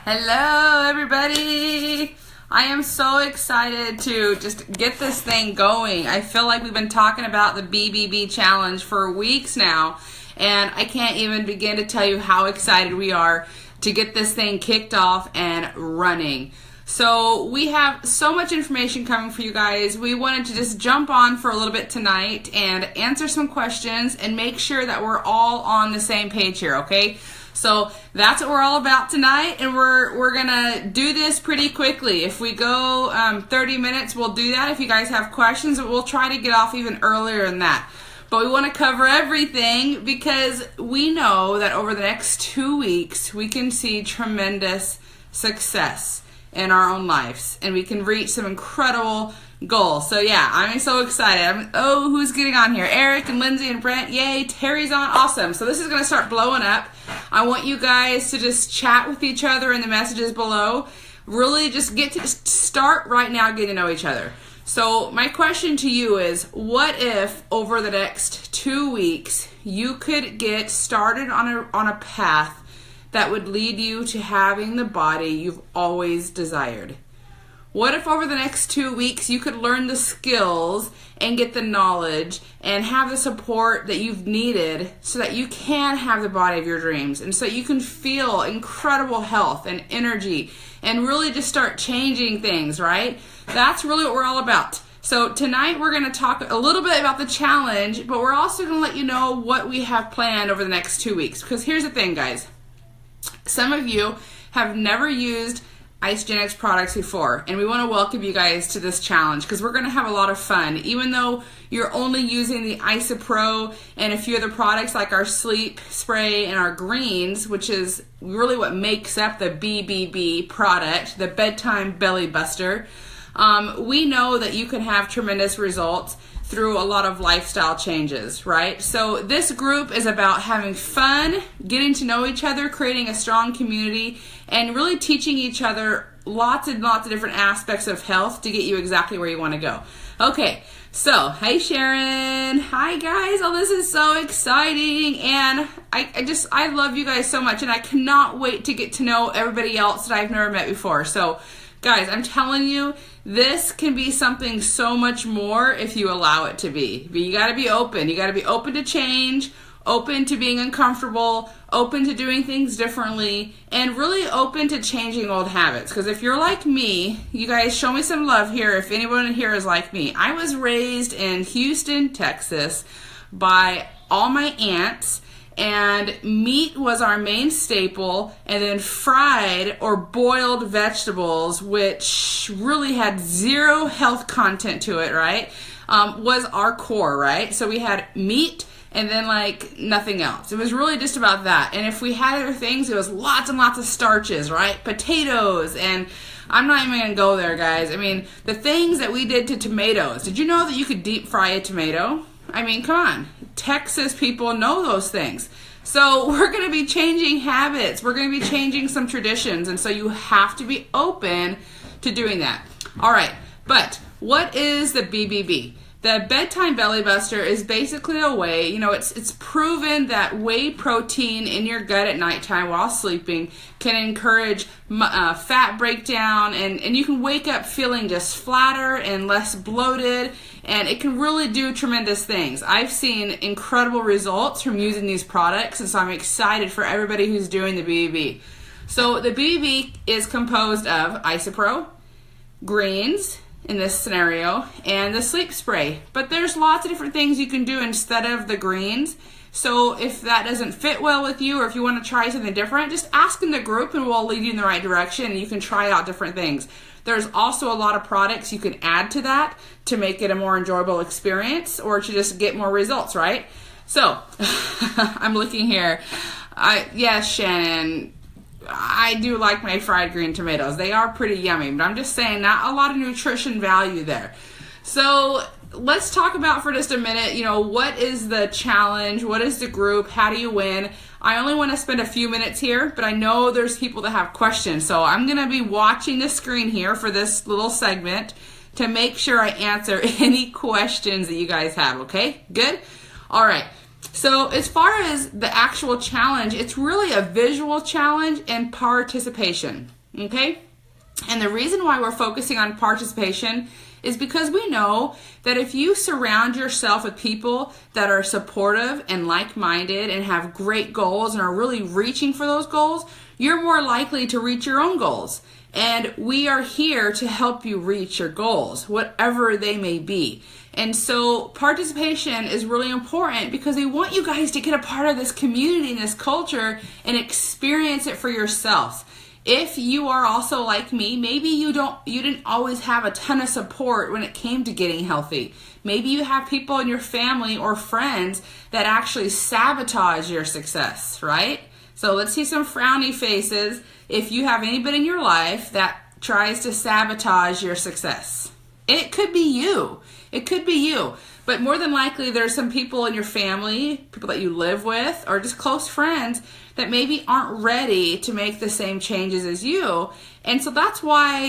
Hello, everybody. I am so excited to just get this thing going. I feel like we've been talking about the BBB challenge for weeks now, and I can't even begin to tell you how excited we are to get this thing kicked off and running. So we have so much information coming for you guys. We wanted to just jump on for a little bit tonight and answer some questions and make sure that we're all on the same page here, okay? So that's what we're all about tonight, and we're gonna do this pretty quickly. If we go 30 minutes, we'll do that. If you guys have questions, we'll try to get off even earlier than that. But we want to cover everything because we know that over the next 2 weeks, we can see tremendous success in our own lives, and we can reach some incredible goals. So yeah, I'm so excited. Who's getting on here? Eric and Lindsay and Brent. Yay, Terry's on. Awesome. So this is going to start blowing up. I want you guys to just chat with each other in the messages below. Really just start right now getting to know each other. So my question to you is, what if over the next 2 weeks you could get started on a path that would lead you to having the body you've always desired? What if over the next 2 weeks you could learn the skills and get the knowledge and have the support that you've needed so that you can have the body of your dreams and so that you can feel incredible health and energy and really just start changing things, right? That's really what we're all about. So tonight we're going to talk a little bit about the challenge, but we're also going to let you know what we have planned over the next 2 weeks. Because here's the thing, guys. Some of you have never used Isagenix products before, and we want to welcome you guys to this challenge because we're going to have a lot of fun. Even though you're only using the IsaPro and a few other products like our sleep spray and our greens, which is really what makes up the BBB product, the bedtime belly buster, we know that you can have tremendous results through a lot of lifestyle changes, right? So this group is about having fun, getting to know each other, creating a strong community, and really teaching each other lots and lots of different aspects of health to get you exactly where you want to go. Okay, so hi Sharon. Hi guys. Oh, this is so exciting, and I love you guys so much, and I cannot wait to get to know everybody else that I've never met before. So guys, I'm telling you, this can be something so much more if you allow it to be. But you got to be open. You got to be open to change, open to being uncomfortable, open to doing things differently, and really open to changing old habits. Because if you're like me, you guys show me some love here if anyone here is like me. I was raised in Houston, Texas by all my aunts, and meat was our main staple, and then fried or boiled vegetables, which really had zero health content to it, right, was our core, right? So we had meat and then like nothing else. It was really just about that. And if we had other things, it was lots and lots of starches, right? Potatoes, and I'm not even going to go there, guys. I mean, the things that we did to tomatoes. Did you know that you could deep fry a tomato? I mean, come on. Texas people know those things. So we're going to be changing habits. We're going to be changing some traditions. And so you have to be open to doing that. All right. But what is the BBB? The bedtime belly buster is basically a way, it's proven that whey protein in your gut at nighttime while sleeping can encourage fat breakdown, and you can wake up feeling just flatter and less bloated, and it can really do tremendous things. I've seen incredible results from using these products, and so I'm excited for everybody who's doing the BBB. So the BBB is composed of IsaPro, greens, in this scenario, and the sleep spray. But there's lots of different things you can do instead of the greens. So if that doesn't fit well with you, or if you want to try something different, just ask in the group and we'll lead you in the right direction, and you can try out different things. There's also a lot of products you can add to that to make it a more enjoyable experience or to just get more results, right? So I'm looking here. Yes, Shannon, I do like my fried green tomatoes. They are pretty yummy, but I'm just saying not a lot of nutrition value there. So let's talk about for just a minute, what is the challenge? What is the group? How do you win? I only want to spend a few minutes here, but I know there's people that have questions. So I'm going to be watching the screen here for this little segment to make sure I answer any questions that you guys have, okay? Good? All right. So as far as the actual challenge, it's really a visual challenge and participation, okay? And the reason why we're focusing on participation is because we know that if you surround yourself with people that are supportive and like-minded and have great goals and are really reaching for those goals, you're more likely to reach your own goals. And we are here to help you reach your goals, whatever they may be. And so participation is really important because we want you guys to get a part of this community and this culture and experience it for yourselves. If you are also like me, maybe you didn't always have a ton of support when it came to getting healthy. Maybe you have people in your family or friends that actually sabotage your success, right? So let's see some frowny faces if you have anybody in your life that tries to sabotage your success. It could be you. It could be you. But more than likely, there's some people in your family, people that you live with, or just close friends that maybe aren't ready to make the same changes as you. And so that's why,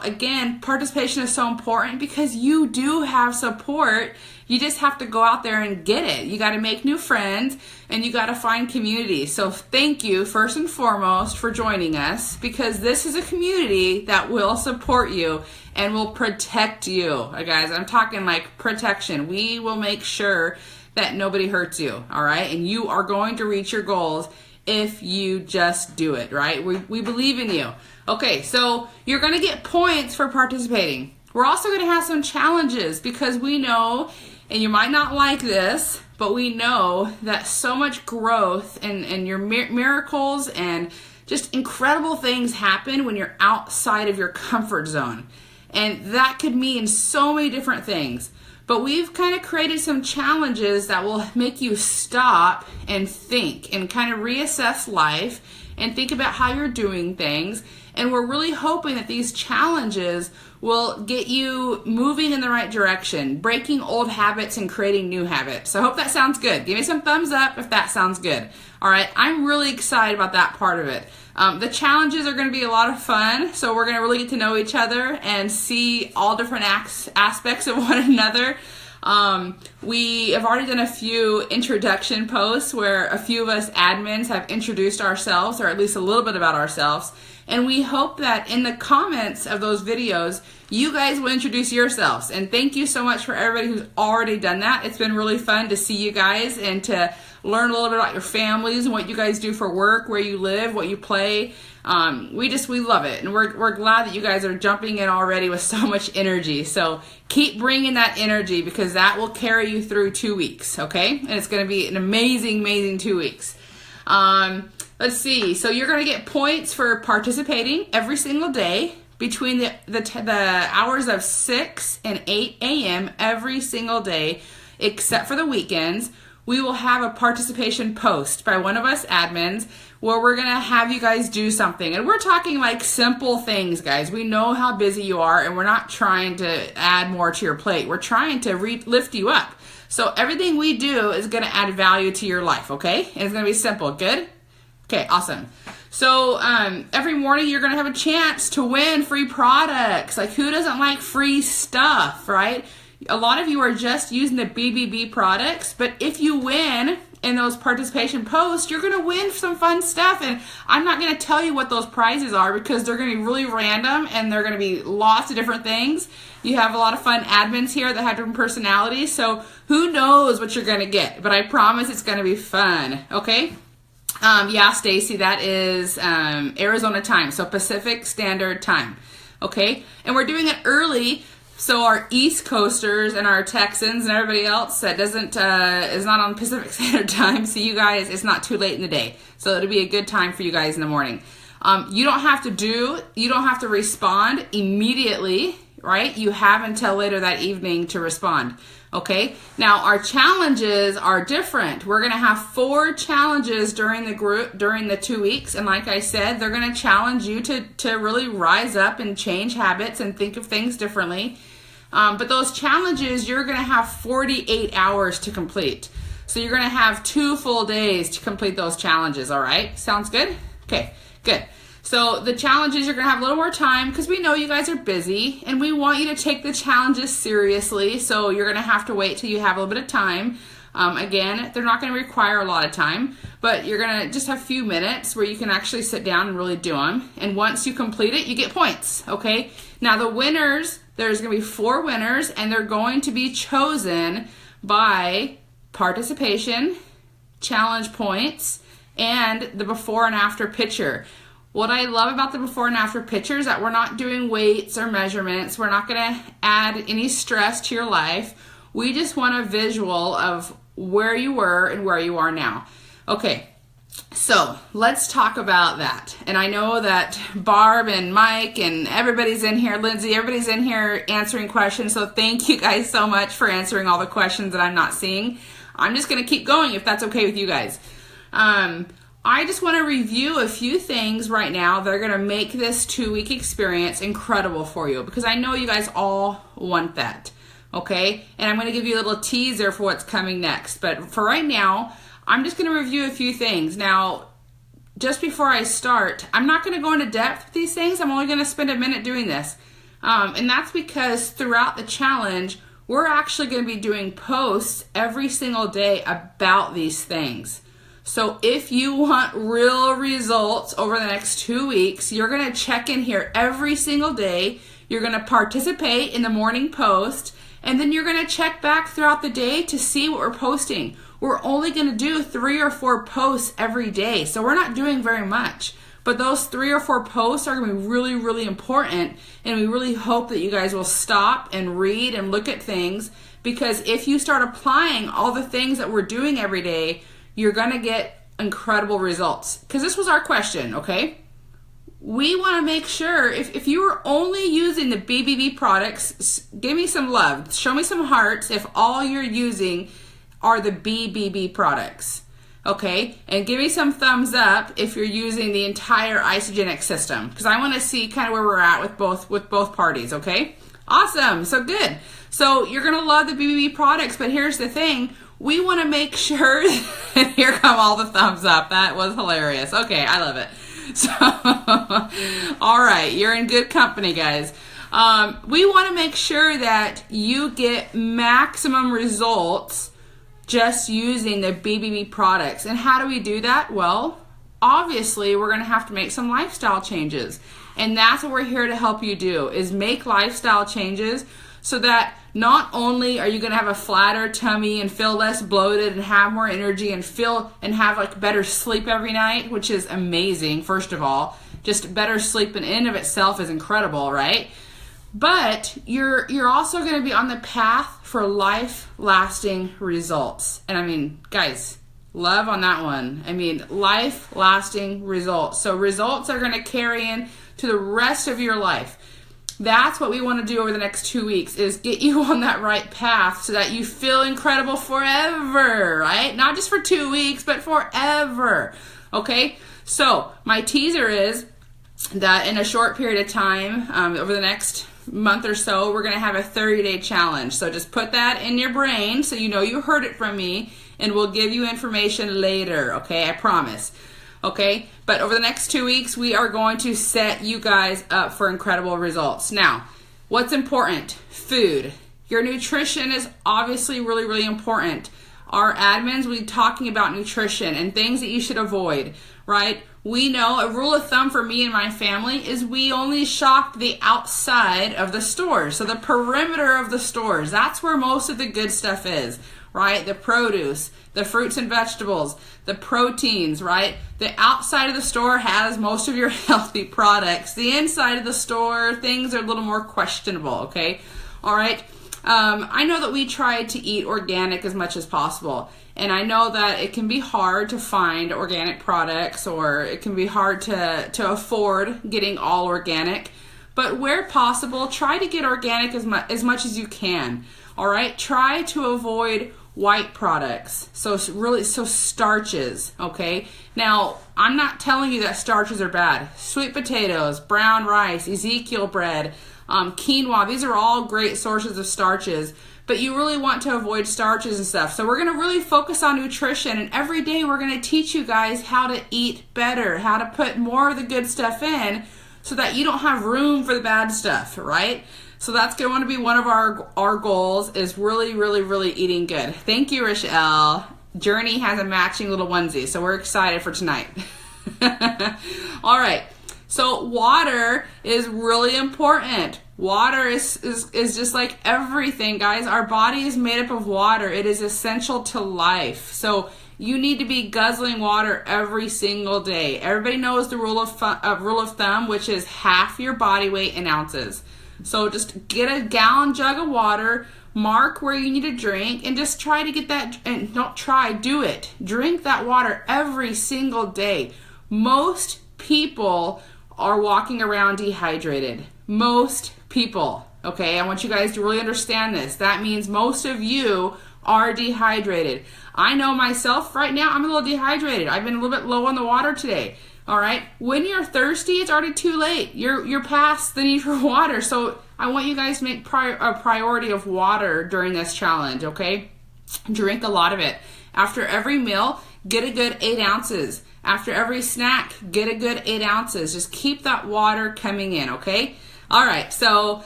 again, participation is so important because you do have support. You just have to go out there and get it. You got to make new friends and you got to find community. So thank you first and foremost for joining us because this is a community that will support you and will protect you. Guys, I'm talking like protection. We will make sure that nobody hurts you, all right? And you are going to reach your goals if you just do it, right? We believe in you. Okay, so you're going to get points for participating. We're also going to have some challenges because we know, and you might not like this, but we know that so much growth and your miracles and just incredible things happen when you're outside of your comfort zone. And that could mean so many different things. But we've kind of created some challenges that will make you stop and think and kind of reassess life and think about how you're doing things. And we're really hoping that these challenges will get you moving in the right direction, breaking old habits and creating new habits. So I hope that sounds good. Give me some thumbs up if that sounds good. All right, I'm really excited about that part of it. The challenges are going to be a lot of fun, so we're going to really get to know each other and see all different aspects of one another. We have already done a few introduction posts where a few of us admins have introduced ourselves, or at least a little bit about ourselves. And we hope that in the comments of those videos, you guys will introduce yourselves. And thank you so much for everybody who's already done that. It's been really fun to see you guys and to learn a little bit about your families and what you guys do for work, where you live, what you play. We love it. And we're glad that you guys are jumping in already with so much energy. So keep bringing that energy because that will carry you through 2 weeks, okay? And it's going to be an amazing, amazing 2 weeks. Let's see. So you're going to get points for participating every single day between the hours of 6 and 8 a.m. every single day, except for the weekends. We will have a participation post by one of us admins where we're going to have you guys do something. And we're talking like simple things, guys. We know how busy you are, and we're not trying to add more to your plate. We're trying to lift you up. So everything we do is going to add value to your life, okay? And it's going to be simple. Good? Okay, awesome. So every morning you're going to have a chance to win free products. Like, who doesn't like free stuff, right? A lot of you are just using the BBB products, but if you win in those participation posts, you're going to win some fun stuff. And I'm not going to tell you what those prizes are because they're going to be really random and they're going to be lots of different things. You have a lot of fun admins here that have different personalities, so who knows what you're going to get, but I promise it's going to be fun, okay? Yeah, Stacy, that is Arizona time, so Pacific Standard Time, okay? And we're doing it early, so our East Coasters and our Texans and everybody else that is not on Pacific Standard Time, so you guys, it's not too late in the day, so it'll be a good time for you guys in the morning. You don't have to respond immediately, right? You have until later that evening to respond. Okay, now our challenges are different. We're going to have 4 challenges during the 2 weeks. And like I said, they're going to challenge you to really rise up and change habits and think of things differently. But those challenges, you're going to have 48 hours to complete. So you're going to have 2 full days to complete those challenges, all right? Sounds good? Okay, good. So the challenges, you're going to have a little more time because we know you guys are busy and we want you to take the challenges seriously. So you're going to have to wait till you have a little bit of time. Again, they're not going to require a lot of time, but you're going to just have a few minutes where you can actually sit down and really do them. And once you complete it, you get points, okay? Now the winners, there's going to be 4 winners, and they're going to be chosen by participation, challenge points, and the before and after picture. What I love about the before and after picture is that we're not doing weights or measurements. We're not going to add any stress to your life. We just want a visual of where you were and where you are now. Okay, so let's talk about that. And I know that Barb and Mike and everybody's in here, Lindsay, everybody's in here answering questions. So thank you guys so much for answering all the questions that I'm not seeing. I'm just going to keep going if that's okay with you guys. I just want to review a few things right now that are going to make this 2-week experience incredible for you, because I know you guys all want that. Okay, and I'm going to give you a little teaser for what's coming next. But for right now, I'm just going to review a few things. Now, just before I start, I'm not going to go into depth with these things. I'm only going to spend a minute doing this. And that's because throughout the challenge, we're actually going to be doing posts every single day about these things. So if you want real results over the next 2 weeks, you're going to check in here every single day. You're going to participate in the morning post. And then you're going to check back throughout the day to see what we're posting. We're only going to do 3 or 4 posts every day. So we're not doing very much. But those 3 or 4 posts are going to be really, really important. And we really hope that you guys will stop and read and look at things. Because if you start applying all the things that we're doing every day, you're going to get incredible results. Because this was our question, okay? We want to make sure, if you are only using the BBB products, give me some love. Show me some hearts if all you're using are the BBB products. Okay? And give me some thumbs up if you're using the entire Isagenix system, because I want to see kind of where we're at with both parties, okay? Awesome. So good. So you're going to love the BBB products, but here's the thing. We want to make sure, and here come all the thumbs up. That was hilarious. Okay, I love it. So, all right, you're in good company, guys. We want to make sure that you get maximum results just using the BBB products. And how do we do that? Well, obviously, we're going to have to make some lifestyle changes. And that's what we're here to help you do, is make lifestyle changes so that not only are you going to have a flatter tummy and feel less bloated and have more energy and feel and have like better sleep every night, which is amazing. First of all, just better sleep in and of itself is incredible, right? But you're also going to be on the path for life-lasting results. And I mean, guys, love on that one. I mean, life-lasting results. So results are going to carry in to the rest of your life. That's what we want to do over the next 2 weeks, is get you on that right path so that you feel incredible forever, right? Not just for 2 weeks, but forever, okay? So my teaser is that in a short period of time, over the next month or so, we're going to have a 30-day challenge. So just put that in your brain so you know you heard it from me, and we'll give you information later, okay? I promise. Okay, but over the next 2 weeks, we are going to set you guys up for incredible results. Now, what's important? Food. Your nutrition is obviously really, really important. Our admins will be talking about nutrition and things that you should avoid, right? We know a rule of thumb for me and my family is we only shop the outside of the stores. So the perimeter of the stores, that's where most of the good stuff is, right? The produce, the fruits and vegetables, the proteins, right? The outside of the store has most of your healthy products. The inside of the store, things are a little more questionable, okay? All right. I know that we try to eat organic as much as possible. And I know that it can be hard to find organic products, or it can be hard to afford getting all organic. But where possible, try to get organic as much as you can. All right? Try to avoid white products, so starches, okay? Now, I'm not telling you that starches are bad. Sweet potatoes, brown rice, Ezekiel bread, quinoa, these are all great sources of starches, but you really want to avoid starches and stuff. So we're going to really focus on nutrition, and every day we're going to teach you guys how to eat better, how to put more of the good stuff in so that you don't have room for the bad stuff, right? So that's going to be one of our goals, is really, really, really eating good. Thank you, Rochelle. Journey has a matching little onesie, so we're excited for tonight. All right. So water is really important. Water is just like everything, guys. Our body is made up of water. It is essential to life. So you need to be guzzling water every single day. Everybody knows the rule of thumb, which is half your body weight in ounces. So just get a gallon jug of water, mark where you need to drink, and just try to get that, and don't try, do it. Drink that water every single day. Most people are walking around dehydrated. Most people, okay? I want you guys to really understand this. That means most of you are dehydrated. I know myself right now, I'm a little dehydrated. I've been a little bit low on the water today. All right. When you're thirsty, it's already too late. You're past the need for water. So I want you guys to make a priority of water during this challenge, okay? Drink a lot of it. After every meal, get a good 8 ounces. After every snack, get a good 8 ounces. Just keep that water coming in, okay? All right. So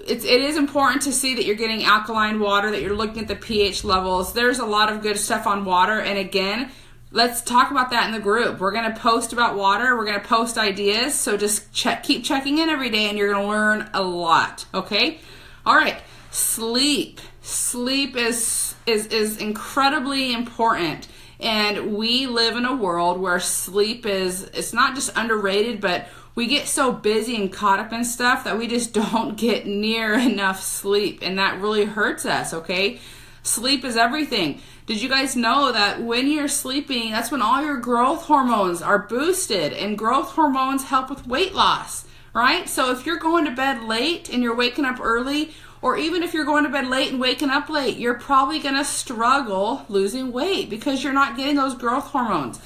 it is important to see that you're getting alkaline water, that you're looking at the pH levels. There's a lot of good stuff on water. And again, let's talk about that in the group. We're going to post about water. We're going to post ideas. So just keep checking in every day, and you're going to learn a lot. Okay? All right. Sleep. Sleep is incredibly important. And we live in a world where sleep it's not just underrated, but we get so busy and caught up in stuff that we just don't get near enough sleep. And that really hurts us, okay? Sleep is everything. Did you guys know that when you're sleeping, that's when all your growth hormones are boosted, and growth hormones help with weight loss, right? So if you're going to bed late and you're waking up early, or even if you're going to bed late and waking up late, you're probably going to struggle losing weight because you're not getting those growth hormones.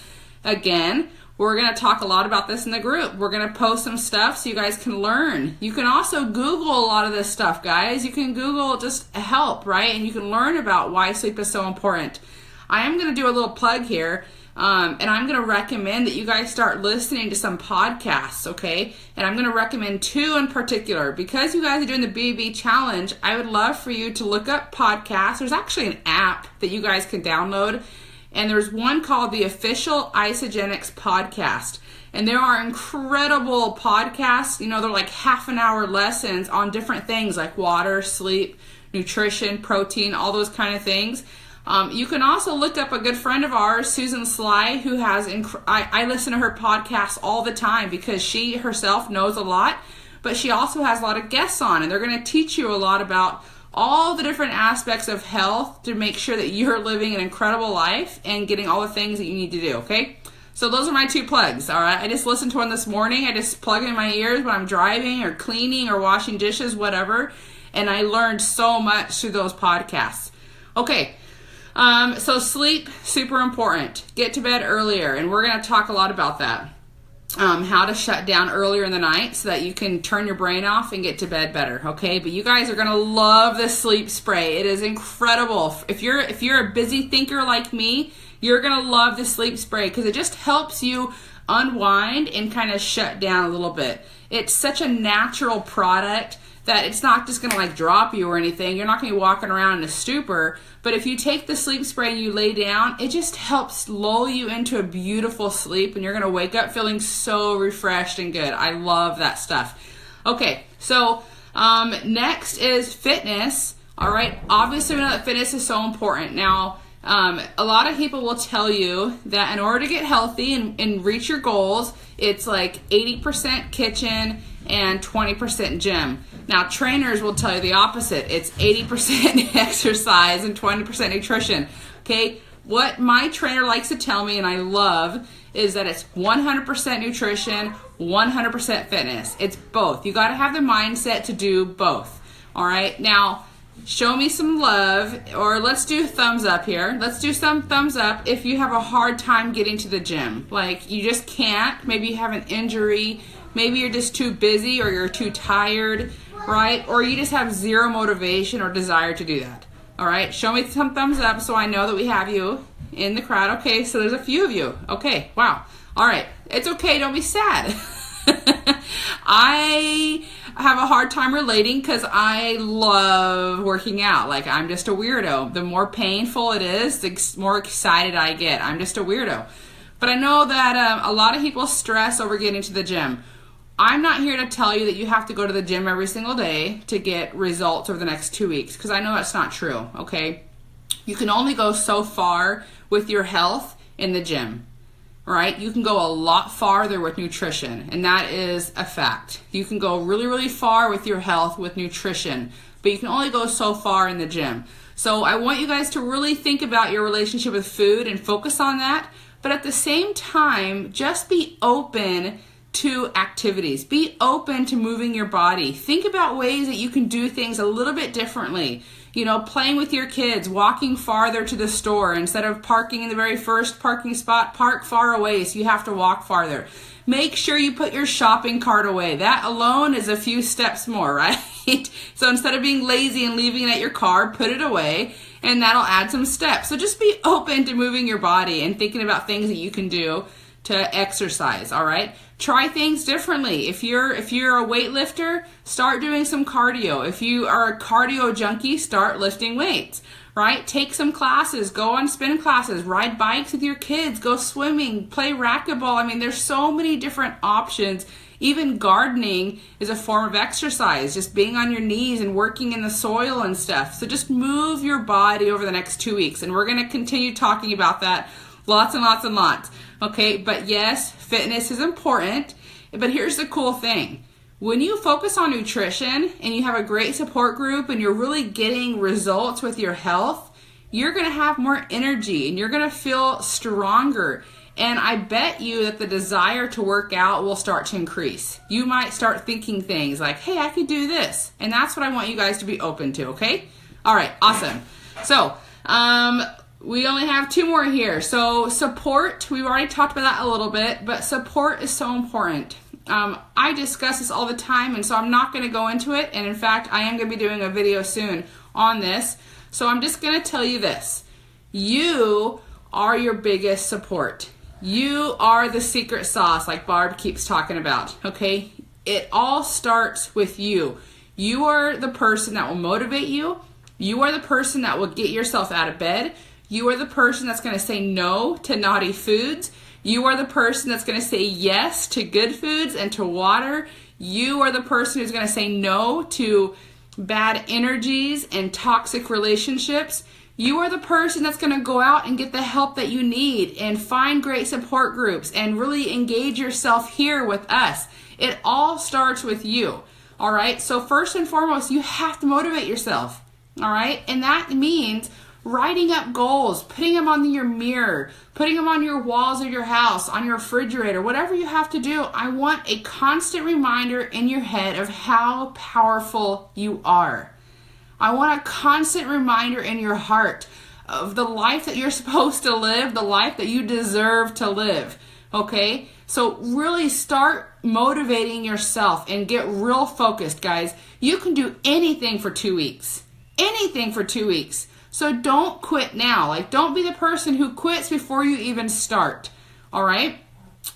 Again, we're going to talk a lot about this in the group. We're going to post some stuff so you guys can learn. You can also Google a lot of this stuff, guys. You can Google just help, right? And you can learn about why sleep is so important. I am going to do a little plug here, and I'm going to recommend that you guys start listening to some podcasts, okay? And I'm going to recommend 2 in particular. Because you guys are doing the BB challenge, I would love for you to look up podcasts. There's actually an app that you guys can download. And there's one called the Official Isagenix Podcast. And there are incredible podcasts. You know, they're like half-an-hour lessons on different things like water, sleep, nutrition, protein, all those kind of things. You can also look up a good friend of ours, Susan Sly, who has, I listen to her podcast all the time because she herself knows a lot, but she also has a lot of guests on, and they're going to teach you a lot about all the different aspects of health to make sure that you're living an incredible life and getting all the things that you need to do, okay? So those are my 2 plugs, all right? I just listened to one this morning. I just plug in my ears when I'm driving or cleaning or washing dishes, whatever, and I learned so much through those podcasts. Okay, so sleep, super important. Get to bed earlier, and we're going to talk a lot about that. How to shut down earlier in the night so that you can turn your brain off and get to bed better, okay? But you guys are going to love this sleep spray. It is incredible. If you're a busy thinker like me, you're going to love the sleep spray because it just helps you unwind and kind of shut down a little bit. It's such a natural product that it's not just going to like drop you or anything. You're not going to be walking around in a stupor. But if you take the sleep spray and you lay down, it just helps lull you into a beautiful sleep, and you're going to wake up feeling so refreshed and good. I love that stuff. Okay, so next is fitness. All right, obviously we know that fitness is so important. Now, a lot of people will tell you that in order to get healthy and reach your goals, it's like 80% kitchen and 20% gym. Now, trainers will tell you the opposite. It's 80% exercise and 20% nutrition. Okay, what my trainer likes to tell me, and I love, is that it's 100% nutrition, 100% fitness. It's both. You got to have the mindset to do both. All right, now show me some love, or let's do thumbs up here. Let's do some thumbs up if you have a hard time getting to the gym. Like you just can't. Maybe you have an injury. Maybe you're just too busy, or you're too tired, right? Or you just have zero motivation or desire to do that. All right, show me some thumbs up so I know that we have you in the crowd. Okay, so there's a few of you. Okay, wow. All right, it's okay, don't be sad. have a hard time relating because I love working out. Like, I'm just a weirdo. The more painful it is, the more excited I get. I'm just a weirdo. But I know that a lot of people stress over getting to the gym. I'm not here to tell you that you have to go to the gym every single day to get results over the next 2 weeks, because I know that's not true, okay? You can only go so far with your health in the gym, right? You can go a lot farther with nutrition, and that is a fact. You can go really, really far with your health with nutrition, but you can only go so far in the gym. So I want you guys to really think about your relationship with food and focus on that, but at the same time, just be open to activities. Be open to moving your body. Think about ways that you can do things a little bit differently. You know, playing with your kids, walking farther to the store instead of parking in the very first parking spot, park far away so you have to walk farther. Make sure you put your shopping cart away. That alone is a few steps more, right? So instead of being lazy and leaving it at your car, put it away, and that'll add some steps. So just be open to moving your body and thinking about things that you can do to exercise, all right? Try things differently. If you're a weightlifter, start doing some cardio. If you are a cardio junkie, start lifting weights, right? Take some classes, go on spin classes, ride bikes with your kids, go swimming, play racquetball. I mean, there's so many different options. Even gardening is a form of exercise, just being on your knees and working in the soil and stuff. So just move your body over the next 2 weeks, and we're going to continue talking about that lots and lots and lots. Okay, but yes, fitness is important, but here's the cool thing. When you focus on nutrition and you have a great support group and you're really getting results with your health, you're going to have more energy and you're going to feel stronger. And I bet you that the desire to work out will start to increase. You might start thinking things like, hey, I could do this. And that's what I want you guys to be open to, okay? All right, awesome. So, we only have 2 more here. So support, we've already talked about that a little bit, but support is so important. I discuss this all the time, and so I'm not going to go into it. And in fact, I am going to be doing a video soon on this. So I'm just going to tell you this. You are your biggest support. You are the secret sauce, like Barb keeps talking about, okay? It all starts with you. You are the person that will motivate you. You are the person that will get yourself out of bed. You are the person that's going to say no to naughty foods. You are the person that's going to say yes to good foods and to water. You are the person who's going to say no to bad energies and toxic relationships. You are the person that's going to go out and get the help that you need and find great support groups and really engage yourself here with us. It all starts with you, all right? So first and foremost, you have to motivate yourself, all right? And that means writing up goals, putting them on your mirror, putting them on your walls of your house, on your refrigerator, whatever you have to do. I want a constant reminder in your head of how powerful you are. I want a constant reminder in your heart of the life that you're supposed to live, the life that you deserve to live, okay? So really start motivating yourself and get real focused, guys. You can do anything for 2 weeks. Anything for 2 weeks. So don't quit now. Like, don't be the person who quits before you even start. All right?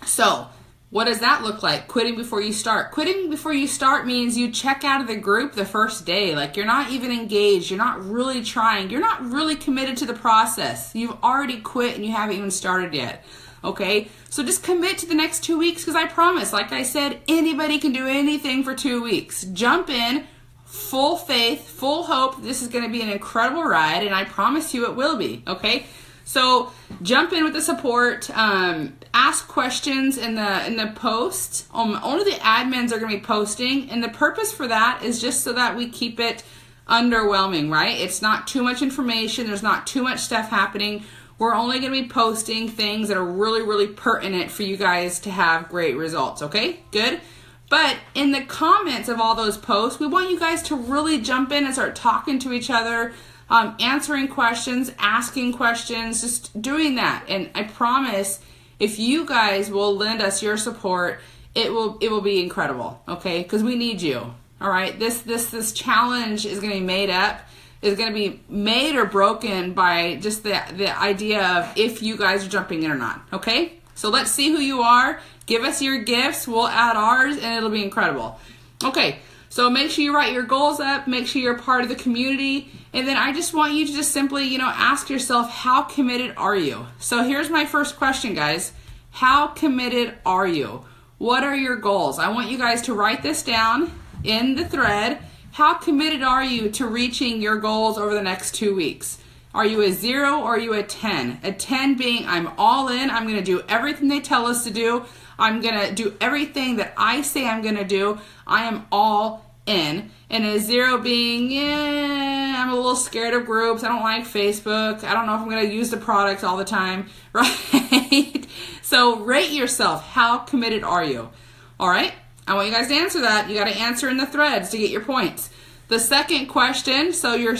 So what does that look like? Quitting before you start. Quitting before you start means you check out of the group the first day. Like, you're not even engaged. You're not really trying. You're not really committed to the process. You've already quit and you haven't even started yet. Okay? So just commit to the next 2 weeks, because I promise, like I said, anybody can do anything for 2 weeks. Jump in. Full faith, full hope. This is going to be an incredible ride, and I promise you it will be, okay? So jump in with the support. Ask questions in the post. Only the admins are going to be posting, and the purpose for that is just so that we keep it underwhelming, right? It's not too much information. There's not too much stuff happening. We're only going to be posting things that are really, really pertinent for you guys to have great results, okay? Good? But in the comments of all those posts, we want you guys to really jump in and start talking to each other, answering questions, asking questions, just doing that. And I promise, if you guys will lend us your support, it will be incredible, okay? Because we need you, all right? This challenge is going to be made up, is going to be made or broken by just the idea of if you guys are jumping in or not, okay? So let's see who you are. Give us your gifts. We'll add ours, and it'll be incredible. Okay, So make sure you write your goals up, make sure you're part of the community, and then I just want you to just simply, ask yourself, how committed are you? So here's my first question, guys. How committed are you? What are your goals? I want you guys to write this down in the thread. How committed are you to reaching your goals over the next 2 weeks? Are you a 0 or are you a 10? A 10 being I'm all in, I'm going to do everything they tell us to do. I'm going to do everything that I say I'm going to do. I am all in. And a 0 being, I'm a little scared of groups. I don't like Facebook. I don't know if I'm going to use the products all the time, right? So rate yourself. How committed are you? All right? I want you guys to answer that. You got to answer in the threads to get your points. The second question, so your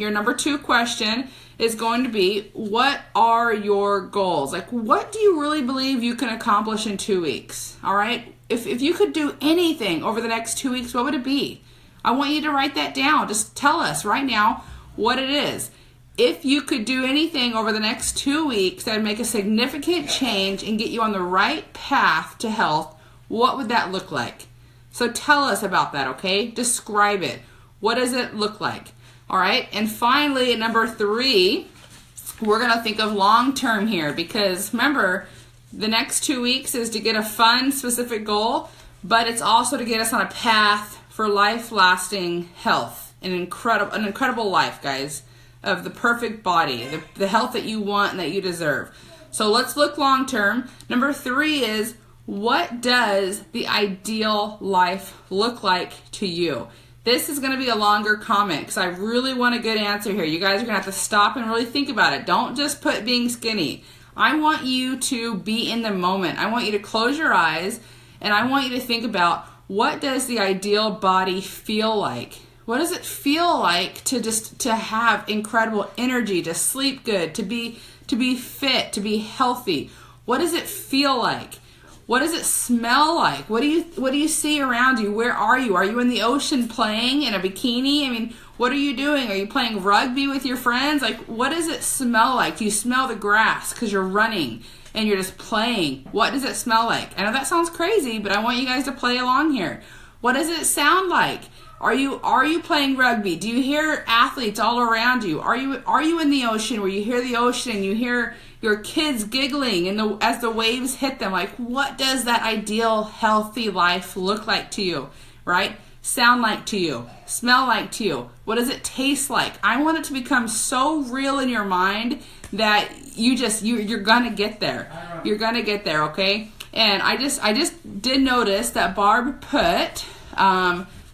number 2 question is going to be, what are your goals? Like, what do you really believe you can accomplish in 2 weeks? All right? If you could do anything over the next 2 weeks, what would it be? I want you to write that down. Just tell us right now what it is. If you could do anything over the next 2 weeks that would make a significant change and get you on the right path to health, what would that look like? So tell us about that, okay? Describe it. What does it look like? All right? And finally, at number 3, we're going to think of long-term here, because remember, the next 2 weeks is to get a fun, specific goal, but it's also to get us on a path for life-lasting health, an incredible life, guys, of the perfect body, the health that you want and that you deserve. So let's look long-term. Number 3 is, what does the ideal life look like to you? This is going to be a longer comment because I really want a good answer here. You guys are going to have to stop and really think about it. Don't just put being skinny. I want you to be in the moment. I want you to close your eyes and I want you to think about, what does the ideal body feel like? What does it feel like to have incredible energy, to sleep good, to be fit, to be healthy? What does it feel like? What does it smell like? What do you see around you? Where are you? Are you in the ocean playing in a bikini? I mean, what are you doing? Are you playing rugby with your friends? Like, what does it smell like? Do you smell the grass because you're running and you're just playing? What does it smell like? I know that sounds crazy, but I want you guys to play along here. What does it sound like? Are you playing rugby? Do you hear athletes all around you? Are you in the ocean where you hear the ocean and you hear your kids giggling and as the waves hit them? Like, what does that ideal healthy life look like to you, right? Sound like to you? Smell like to you? What does it taste like? I want it to become so real in your mind that you're gonna get there. You're gonna get there, okay? And I just did notice that Barb put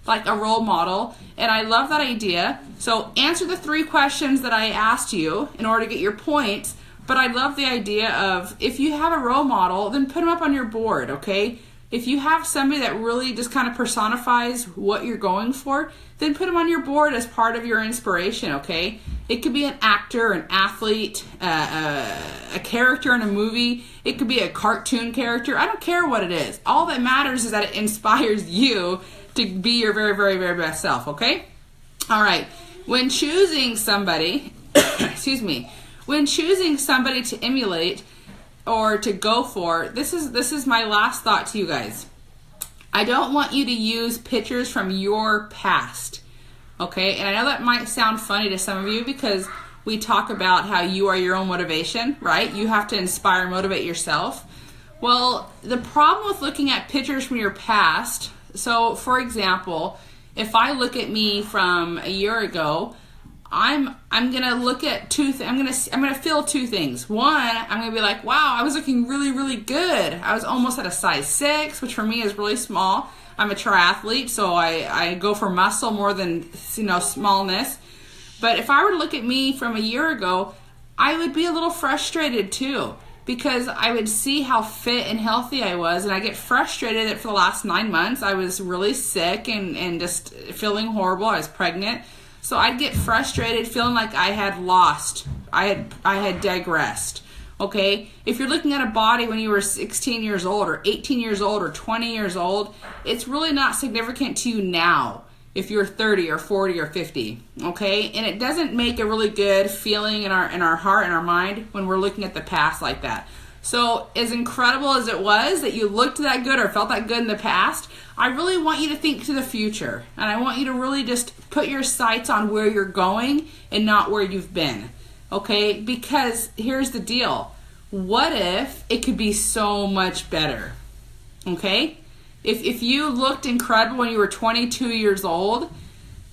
like a role model, and I love that idea. So answer the 3 questions that I asked you in order to get your points. But I love the idea of, if you have a role model, then put them up on your board, okay? If you have somebody that really just kind of personifies what you're going for, then put them on your board as part of your inspiration, okay? It could be an actor, an athlete, a character in a movie. It could be a cartoon character. I don't care what it is. All that matters is that it inspires you to be your very, very, very best self, okay? All right. When choosing somebody, when choosing somebody to emulate or to go for, this is my last thought to you guys. I don't want you to use pictures from your past, okay? And I know that might sound funny to some of you because we talk about how you are your own motivation, right? You have to inspire and motivate yourself. Well, the problem with looking at pictures from your past, so for example, if I look at me from a year ago, I'm gonna look at I'm gonna feel 2 things. One, I'm gonna be like, wow, I was looking really, really good. I was almost at a size 6, which for me is really small. I'm a triathlete, so I go for muscle more than smallness. But if I were to look at me from a year ago, I would be a little frustrated too, because I would see how fit and healthy I was, and I get frustrated that for the last 9 months I was really sick and just feeling horrible. I was pregnant. So I'd get frustrated feeling like I had lost. I had digressed. Okay? If you're looking at a body when you were 16 years old or 18 years old or 20 years old, it's really not significant to you now if you're 30 or 40 or 50. Okay? And it doesn't make a really good feeling in our heart and our mind when we're looking at the past like that. So as incredible as it was that you looked that good or felt that good in the past, I really want you to think to the future. And I want you to really just put your sights on where you're going and not where you've been. Okay? Because here's the deal. What if it could be so much better? Okay? If you looked incredible when you were 22 years old,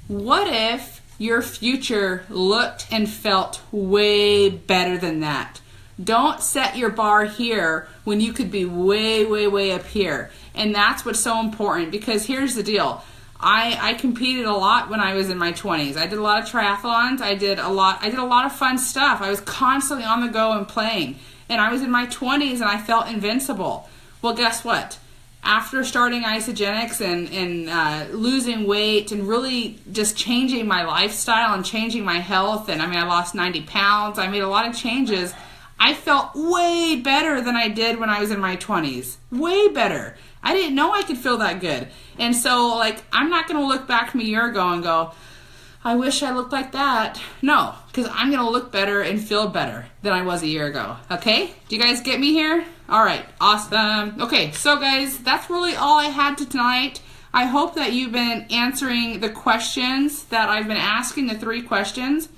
what if your future looked and felt way better than that? Don't set your bar here when you could be way, way, way up here. And that's what's so important, because here's the deal. I competed a lot when I was in my 20s. I did a lot of triathlons. I did a lot of fun stuff. I was constantly on the go and playing. And I was in my 20s and I felt invincible. Well, guess what? After starting Isagenix and losing weight and really just changing my lifestyle and changing my health, and I lost 90 pounds. I made a lot of changes. I felt way better than I did when I was in my 20s. Way better. I didn't know I could feel that good. And so, I'm not going to look back from a year ago and go, I wish I looked like that. No, because I'm going to look better and feel better than I was a year ago. Okay? Do you guys get me here? All right. Awesome. Okay, so guys, that's really all I had tonight. I hope that you've been answering the questions that I've been asking, the 3 questions.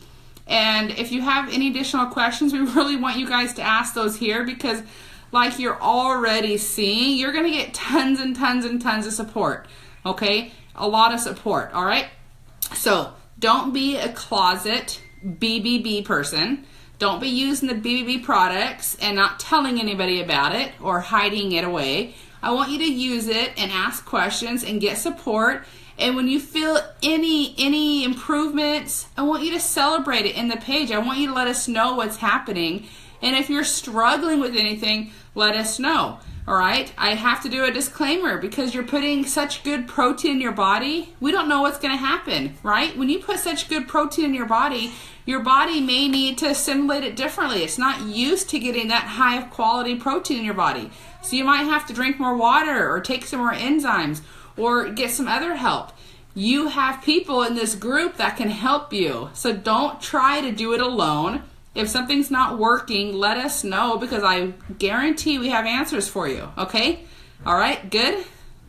And if you have any additional questions, we really want you guys to ask those here, because like you're already seeing, you're going to get tons and tons and tons of support. Okay? A lot of support. All right? So don't be a closet BBB person. Don't be using the BBB products and not telling anybody about it or hiding it away. I want you to use it and ask questions and get support. And when you feel any improvements, I want you to celebrate it in the page. I want you to let us know what's happening. And if you're struggling with anything, let us know. All right? I have to do a disclaimer, because you're putting such good protein in your body. We don't know what's going to happen, right? When you put such good protein in your body may need to assimilate it differently. It's not used to getting that high of quality protein in your body. So you might have to drink more water or take some more enzymes or get some other help. You have people in this group that can help you. So don't try to do it alone. If something's not working, let us know, because I guarantee we have answers for you. Okay? All right? Good?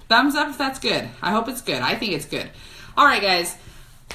Thumbs up if that's good. I hope it's good. I think it's good. All right, guys.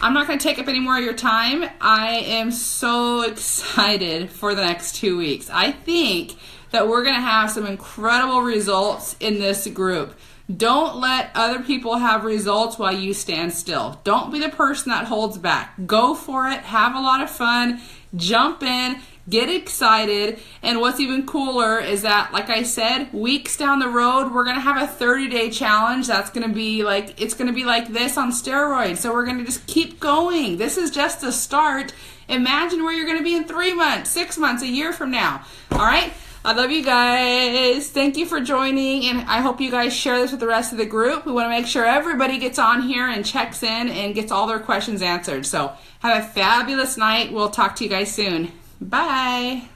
I'm not going to take up any more of your time. I am so excited for the next 2 weeks. I think that we're going to have some incredible results in this group. Don't let other people have results while you stand still. Don't be the person that holds back. Go for it. Have a lot of fun. Jump in. Get excited. And what's even cooler is that, like I said, weeks down the road, we're going to have a 30-day challenge. That's going to be it's going to be like this on steroids. So we're going to just keep going. This is just the start. Imagine where you're going to be in 3 months, 6 months, a year from now. All right? I love you guys. Thank you for joining, and I hope you guys share this with the rest of the group. We want to make sure everybody gets on here and checks in and gets all their questions answered. So have a fabulous night. We'll talk to you guys soon. Bye.